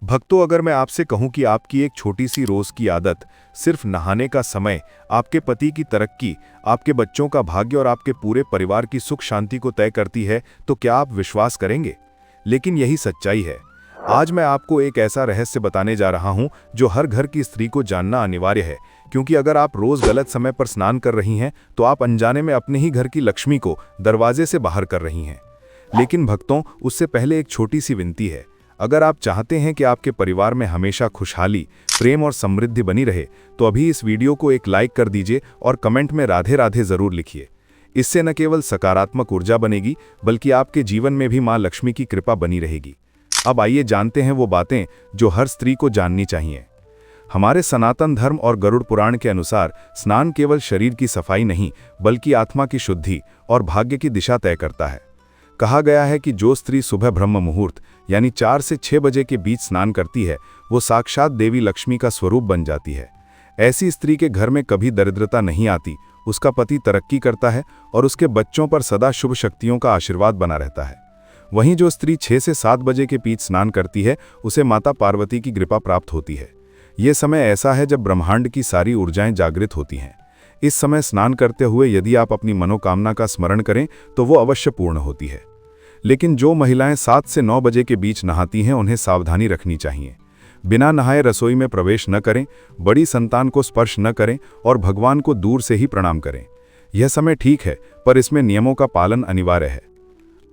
भक्तों, अगर मैं आपसे कहूं कि आपकी एक छोटी सी रोज की आदत, सिर्फ नहाने का समय, आपके पति की तरक्की, आपके बच्चों का भाग्य और आपके पूरे परिवार की सुख शांति को तय करती है, तो क्या आप विश्वास करेंगे? लेकिन यही सच्चाई है। आज मैं आपको एक ऐसा रहस्य बताने जा रहा हूं जो हर घर की स्त्री को जानना अनिवार्य है, क्योंकि अगर आप रोज गलत समय पर स्नान कर रही हैं तो आप अनजाने में अपने ही घर की लक्ष्मी को दरवाजे से बाहर कर रही हैं। लेकिन भक्तों, उससे पहले एक छोटी सी विनती है। अगर आप चाहते हैं कि आपके परिवार में हमेशा खुशहाली, प्रेम और समृद्धि बनी रहे, तो अभी इस वीडियो को एक लाइक कर दीजिए और कमेंट में राधे राधे जरूर लिखिए। इससे न केवल सकारात्मक ऊर्जा बनेगी, बल्कि आपके जीवन में भी मां लक्ष्मी की कृपा बनी रहेगी। अब आइए जानते हैं वो बातें जो हर स्त्री को जाननी चाहिए। हमारे सनातन धर्म और गरुड़ पुराण के अनुसार स्नान केवल शरीर की सफाई नहीं, बल्कि आत्मा की शुद्धि और भाग्य की दिशा तय करता है। कहा गया है कि जो स्त्री सुबह ब्रह्म मुहूर्त यानी 4 से 6 बजे के बीच स्नान करती है, वो साक्षात देवी लक्ष्मी का स्वरूप बन जाती है। ऐसी स्त्री के घर में कभी दरिद्रता नहीं आती, उसका पति तरक्की करता है और उसके बच्चों पर सदा शुभ शक्तियों का आशीर्वाद बना रहता है। वहीं जो स्त्री 6 से 7 बजे के बीच स्नान करती है, उसे माता पार्वती की कृपा प्राप्त होती है। ये समय ऐसा है जब ब्रह्मांड की सारी ऊर्जाएं जागृत होती हैं। इस समय स्नान करते हुए यदि आप अपनी मनोकामना का स्मरण करें तो वो अवश्य पूर्ण होती है। लेकिन जो महिलाएं 7 से 9 बजे के बीच नहाती हैं, उन्हें सावधानी रखनी चाहिए। बिना नहाए रसोई में प्रवेश न करें, बड़ी संतान को स्पर्श न करें और भगवान को दूर से ही प्रणाम करें। यह समय ठीक है, पर इसमें नियमों का पालन अनिवार्य है।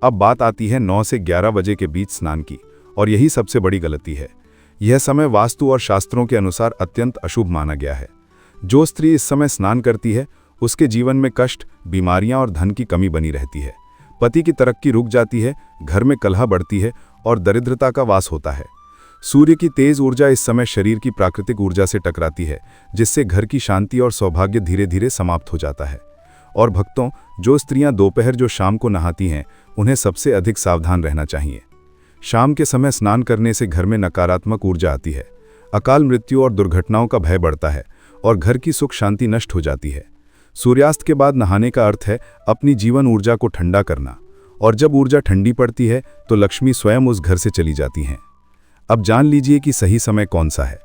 अब बात आती है 9 से 11 बजे के बीच स्नान की, और यही सबसे बड़ी गलती है। यह समय वास्तु और शास्त्रों के अनुसार अत्यंत अशुभ माना गया है। जो स्त्री इस समय स्नान करती है, उसके जीवन में कष्ट, बीमारियां और धन की कमी बनी रहती है। पति की तरक्की रुक जाती है, घर में कलह बढ़ती है और दरिद्रता का वास होता है। सूर्य की तेज ऊर्जा इस समय शरीर की प्राकृतिक ऊर्जा से टकराती है, जिससे घर की शांति और सौभाग्य धीरे धीरे समाप्त हो जाता है। और भक्तों, जो स्त्रियां दोपहर जो शाम को नहाती हैं, उन्हें सबसे अधिक सावधान रहना चाहिए। शाम के समय स्नान करने से घर में नकारात्मक ऊर्जा आती है, अकाल मृत्यु और दुर्घटनाओं का भय बढ़ता है और घर की सुख शांति नष्ट हो जाती है। सूर्यास्त के बाद नहाने का अर्थ है अपनी जीवन ऊर्जा को ठंडा करना, और जब ऊर्जा ठंडी पड़ती है तो लक्ष्मी स्वयं उस घर से चली जाती हैं। अब जान लीजिए कि सही समय कौन सा है।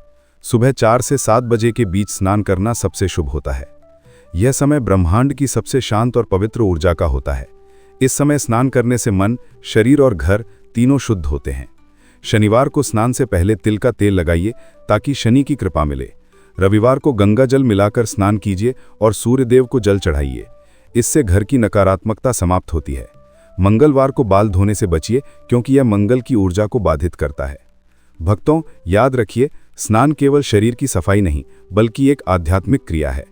सुबह 4 से 7 बजे के बीच स्नान करना सबसे शुभ होता है। यह समय ब्रह्मांड की सबसे शांत और पवित्र ऊर्जा का होता है। इस समय स्नान करने से मन, शरीर और घर तीनों शुद्ध होते हैं। शनिवार को स्नान से पहले तिल का तेल लगाइए ताकि शनि की कृपा मिले। रविवार को गंगा जल मिलाकर स्नान कीजिए और सूर्यदेव को जल चढ़ाइए। इससे घर की नकारात्मकता समाप्त होती है। मंगलवार को बाल धोने से बचिए, क्योंकि यह मंगल की ऊर्जा को बाधित करता है। भक्तों, याद रखिए, स्नान केवल शरीर की सफाई नहीं, बल्कि एक आध्यात्मिक क्रिया है।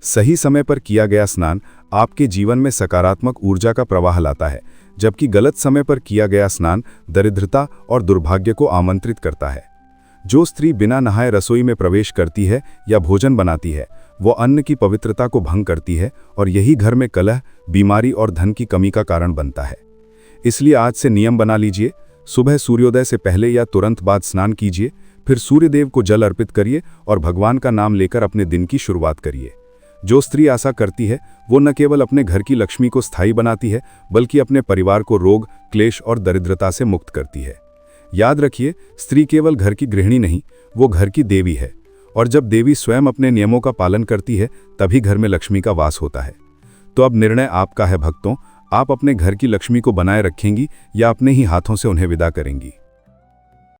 सही समय पर किया गया स्नान आपके जीवन में सकारात्मक ऊर्जा का प्रवाह लाता है, जबकि गलत समय पर किया गया स्नान दरिद्रता और दुर्भाग्य को आमंत्रित करता है। जो स्त्री बिना नहाए रसोई में प्रवेश करती है या भोजन बनाती है, वो अन्न की पवित्रता को भंग करती है और यही घर में कलह, बीमारी और धन की कमी का कारण बनता है। इसलिए आज से नियम बना लीजिए, सुबह सूर्योदय से पहले या तुरंत बाद स्नान कीजिए, फिर सूर्यदेव को जल अर्पित करिए और भगवान का नाम लेकर अपने दिन की शुरुआत करिए। जो स्त्री ऐसा करती है, वो न केवल अपने घर की लक्ष्मी को स्थायी बनाती है, बल्कि अपने परिवार को रोग, क्लेश और दरिद्रता से मुक्त करती है। याद रखिए, स्त्री केवल घर की गृहिणी नहीं, वो घर की देवी है, और जब देवी स्वयं अपने नियमों का पालन करती है, तभी घर में लक्ष्मी का वास होता है। तो अब निर्णय आपका है भक्तों, आप अपने घर की लक्ष्मी को बनाए रखेंगी या अपने ही हाथों से उन्हें विदा करेंगी।